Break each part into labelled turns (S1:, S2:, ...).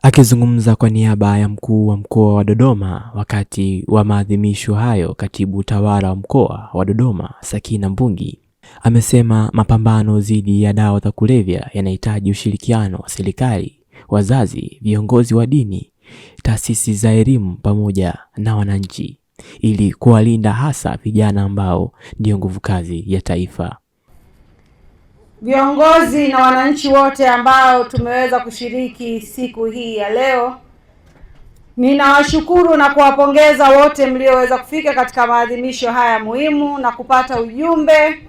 S1: Akizungumza kwa niaba ya mkuu wa mkoa wa Dodoma wakati wa maadhimisho hayo, katibu tawala wa mkoa wa Dodoma Sakina Mbungi amesema mapambano dhidi ya dawa za kulevya yanahitaji ushirikiano wa serikali, wazazi, viongozi wa dini, taasisi za elimu pamoja na wananchi ili kuwalinda hasa vijana ambao ndio nguvu kazi ya taifa.
S2: Viongozi na wananchi wote ambao tumeweza kushiriki siku hii ya leo, ninawashukuru na kuwapongeza wote mlioweza kufika katika maadhimisho haya muhimu na kupata ujumbe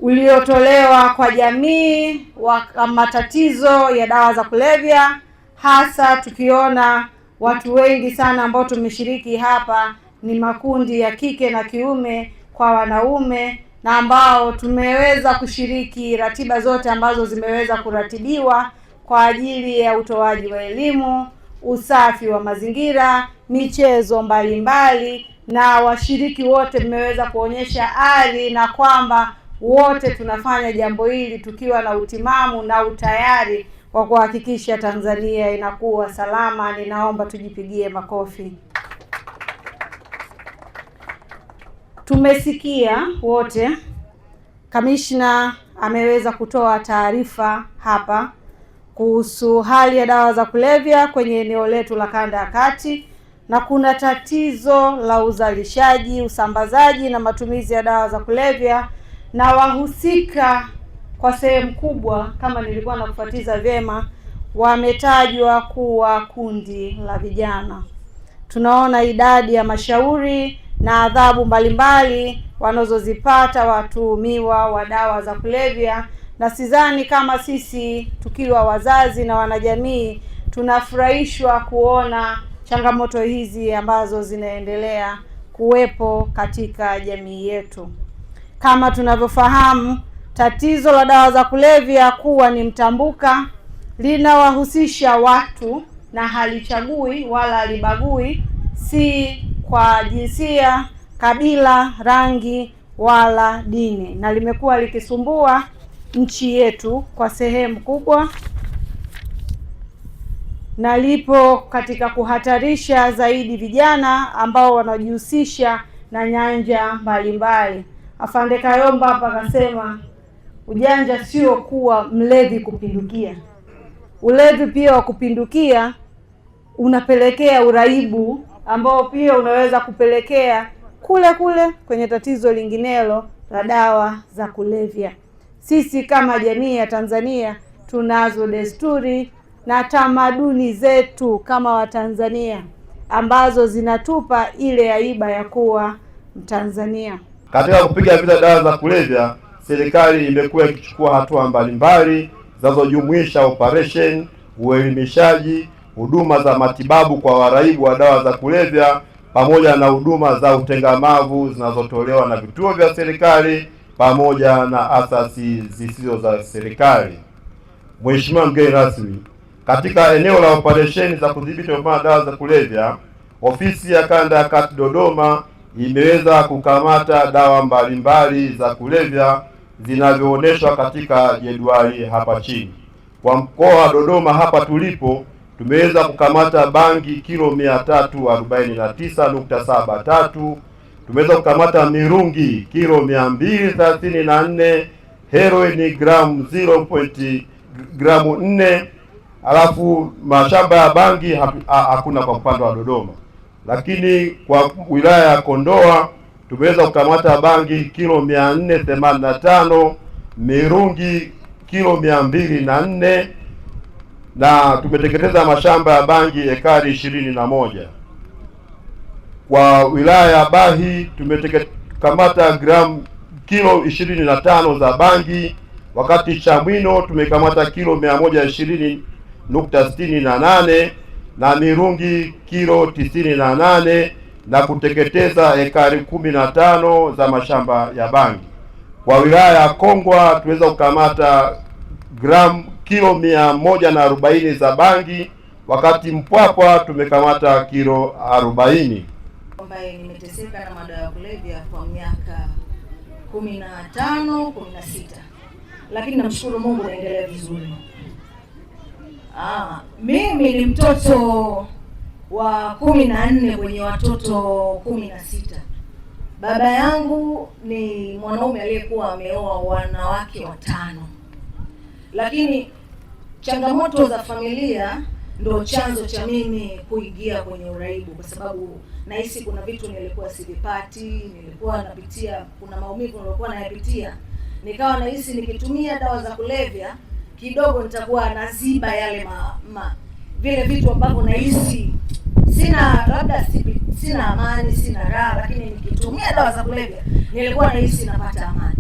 S2: uliotolewa kwa jamii wa matatizo ya dawa za kulevya, hasa tukiona watu wengi sana ambao tumeshiriki hapa ni makundi ya kike na kiume kwa wanaume, na ambao tumeweza kushiriki ratiba zote ambazo zimeweza kuratibiwa kwa ajili ya utoaji wa elimu, usafi wa mazingira, michezo mbalimbali, na washiriki wote mmeweza kuonyesha ari na kwamba wote tunafanya jambo hili tukiwa na utimamu na utayari wa kuhakikisha Tanzania inakuwa salama. Ninaomba tujipigie makofi. Tumesikia wote, kamishna ameweza kutoa taarifa hapa kuhusu hali ya dawa za kulevya kwenye eneo letu la Kanda ya Kati, na kuna tatizo la uzalishaji, usambazaji na matumizi ya dawa za kulevya, na wahusika kwa sehemu kubwa, kama nilikuwa nakufuatiza vyema, wametajwa kuwa kundi la vijana. Tunaona idadi ya mashauri na adhabu mbalimbali wanazozipata watuhumiwa wa dawa za kulevya, na sidhani kama sisi tukiwa wazazi na wanajamii tunafurahishwa kuona changamoto hizi ambazo zinaendelea kuwepo katika jamii yetu. Kama tunavyofahamu, tatizo la dawa za kulevya kuwa ni mtambuka, linawahusisha watu na halichagui wala halibagui, si kwa jinsia, kabila, rangi wala dini, na limekuwa likisumbua nchi yetu kwa sehemu kubwa, na lipo katika kuhatarisha zaidi vijana ambao wanajihusisha na nyanja mbalimbali. Afande Kayomba hapa akasema ujanja sio kuwa mlevi kupindukia. Ulevi pia wa kupindukia unapelekea uraibu ambao pia unaweza kupelekea kule kwenye tatizo linginelo la dawa za kulevya. Sisi kama jamii ya Tanzania tunazo desturi na tamaduni zetu kama Watanzania ambazo zinatupa ile aiba ya kuwa Mtanzania.
S3: Katika kupiga vita dawa za kulevya, serikali imekuwa ikichukua hatua mbalimbali zinazojumuisha operation, uelimishaji, huduma za matibabu kwa waraibu wa dawa za kulevya, pamoja na huduma za utengamavu zinazotolewa na vituo vya serikali pamoja na asasi zisizo za serikali. Mheshimiwa mgeni rasmi, katika eneo la operesheni za kudhibiti dawa za kulevya, ofisi ya Kanda ya Kati Dodoma imeweza kukamata dawa mbalimbali za kulevya zinavyoonyeshwa katika jedwali hapa chini. Kwa mkoa wa Dodoma hapa tulipo, tumeweza kukamata bangi kilo 349.73, tumeweza kukamata mirungi kilo 234, heroin gramu 4, alafu mashamba ya bangi hakuna kwa upande wa Dodoma. Lakini kwa wilaya ya Kondoa tumeweza kukamata bangi kilo 485, mirungi kilo 204, na tumeteketeza mashamba ya bangi ekari 21. Kwa wilaya ya Bahi tumekamata kilo 25 za bangi, wakati Chamwino tumekamata kilo 120.68 na mirungi kilo 98 na kuteketeza ekari 15 za mashamba ya bangi. Kwa wilaya ya Kongwa tuweza kukamata kilo 140 za bangi, wakati Mpwapwa tumekamata kilo 40.
S4: Ambaye nimeteseka na madawa ya kulevya kwa miaka 15-16, lakini namshukuru Mungu naendelea vizuri. Mimi ni mtoto wa 14 kwenye watoto 16. Baba yangu ni mwanaume aliyekuwa ameoa wanawake 5. Lakini changamoto za familia ndio chanzo cha mimi kuingia kwenye uraibu, kwa sababu nahisi kuna vitu nilikuwa sivipati, nilikuwa napitia, kuna maumivu nilikuwa nayapitia. Nikawa nahisi nikitumia dawa za kulevya kidogo nitakuwa naziba yale vile vitu ambavyo nahisi sina amani, sina raha, lakini nikitumia dawa za kulevya nilikuwa nahisi napata amani.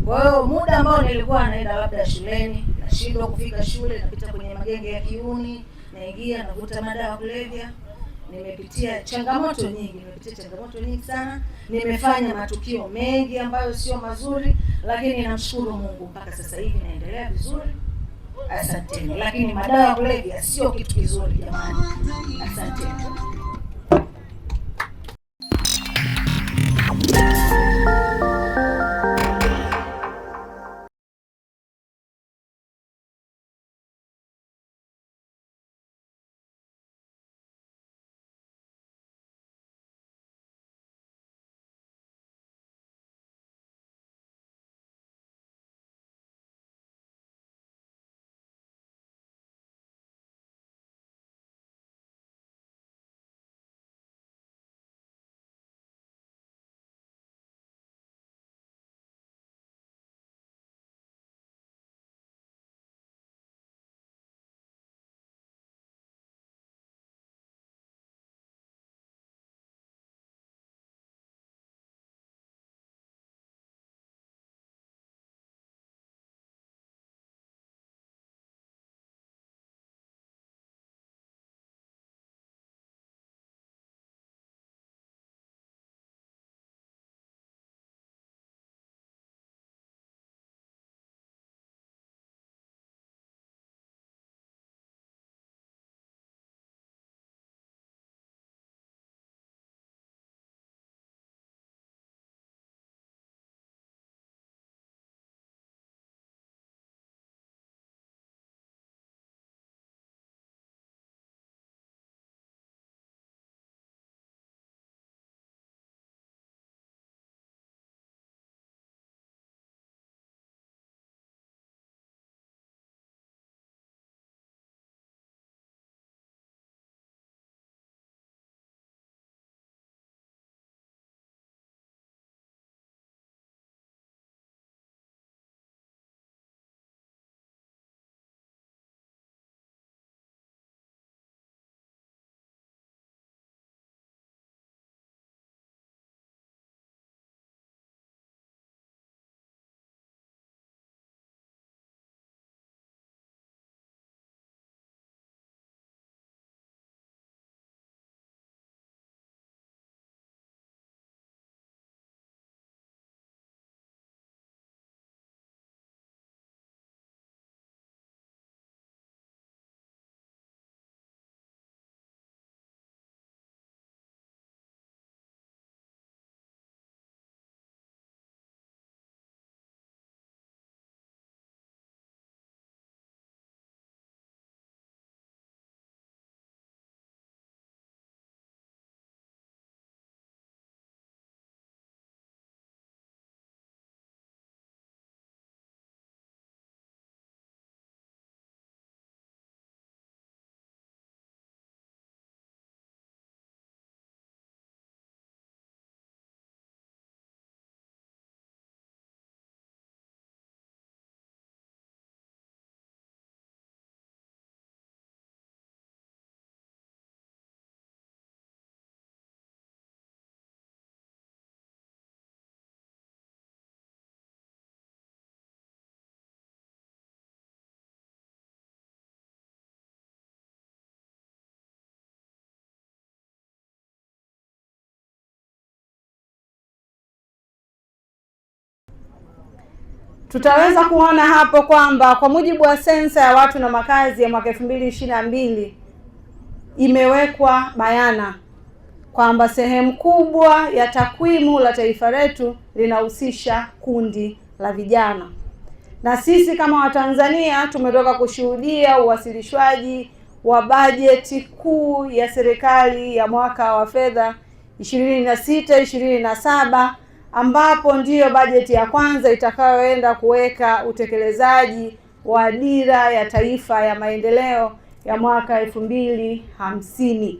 S4: Kwa hiyo muda ambao nilikuwa naenda labda shuleni, nashindwa kufika shule, napita kwenye magenge ya kiuni, naingia navuta madawa ya kulevya. Nimepitia changamoto nyingi sana. Nimefanya matukio mengi ambayo sio mazuri, lakini namshukuru Mungu mpaka sasa hivi naendelea vizuri. Asanteni. Lakini madawa ya kulevya sio kitu kizuri jamani. Asanteni.
S2: Tutaweza kuona hapo kwamba kwa mujibu wa sensa ya watu na makazi ya mwaka 2022 imewekwa bayana kwamba sehemu kubwa ya takwimu la taifa letu linahusisha kundi la vijana, na sisi kama Watanzania tumetoka kushuhudia uwasilishwaji wa bajeti kuu ya serikali ya mwaka wa fedha 26-27 ambapo ndiyo bajeti ya kwanza itakayoenda kuweka utekelezaji wa dira ya taifa ya maendeleo ya mwaka 2050.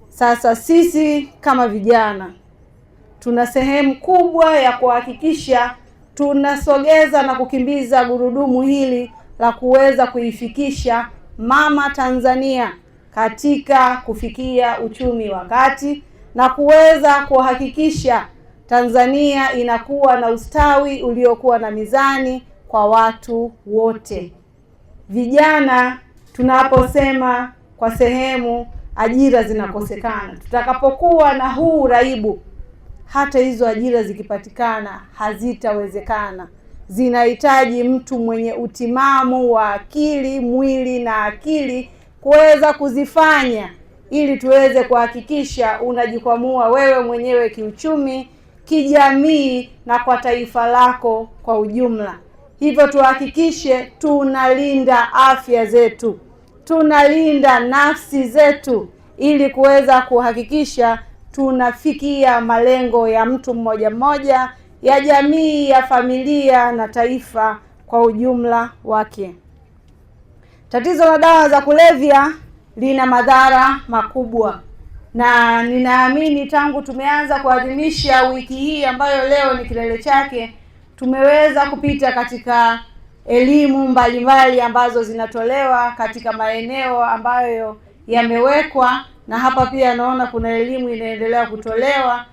S2: Sasa sisi kama vijana tuna sehemu kubwa ya kuhakikisha tunasogeza na kukimbiza gurudumu hili la kuweza kuifikisha mama Tanzania katika kufikia uchumi wa kati na kuweza kuhakikisha Tanzania inakuwa na ustawi uliokuwa na mizani kwa watu wote. Vijana tunaposema kwa sehemu ajira zinakosekana, tutakapokuwa na huu uraibu, hata hizo ajira zikipatikana hazitawezekana. Zinahitaji mtu mwenye utimamu wa akili, mwili na akili kuweza kuzifanya, ili tuweze kuhakikisha unajikwamua wewe mwenyewe kiuchumi, kijamii na kwa taifa lako kwa ujumla. Hivyo tuhakikishe tunalinda afya zetu, tunalinda nafsi zetu, ili kuweza kuhakikisha tunafikia malengo ya mtu mmoja mmoja, ya jamii, ya familia na taifa kwa ujumla wake. Tatizo la dawa za kulevya lina madhara makubwa, na ninaamini tangu tumeanza kuadhimisha wiki hii ambayo leo ni kilele chake, tumeweza kupita katika elimu mbalimbali ambazo zinatolewa katika maeneo ambayo yamewekwa, na hapa pia naona kuna elimu inaendelea kutolewa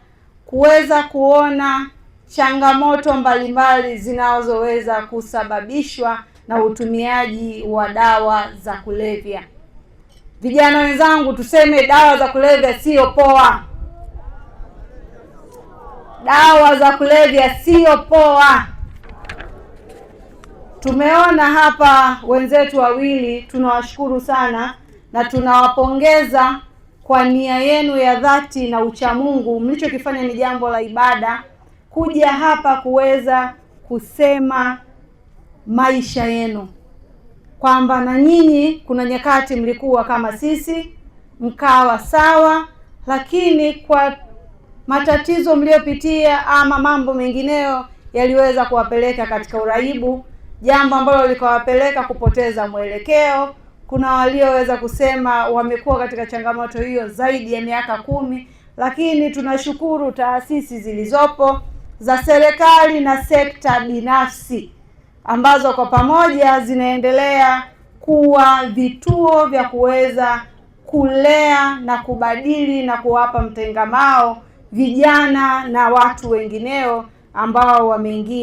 S2: kuweza kuona changamoto mbalimbali zinazoweza kusababishwa na utumiaji wa dawa za kulevya. Vijana wenzangu, tuseme dawa za kulevya sio poa. Dawa za kulevya sio poa. Tumeona hapa wenzetu wawili, tunawashukuru sana na tunawapongeza kwa nia yenu ya dhati na uchamungu. Mlichokifanya ni jambo la ibada, kuja hapa kuweza kusema maisha yenu, kwamba na nyinyi kuna nyakati mlikuwa kama sisi, mkawa sawa, lakini kwa matatizo mliopitia ama mambo mengineyo yaliweza kuwapeleka katika uraibu, jambo ambalo likawapeleka kupoteza mwelekeo. Kuna walioweza kusema wamekuwa katika changamoto hiyo zaidi ya miaka 10, lakini tunashukuru taasisi zilizopo za serikali na sekta binafsi ambazo kwa pamoja zinaendelea kuwa vituo vya kuweza kulea na kubadili na kuwapa mtengamao vijana na watu wengineo ambao wameingia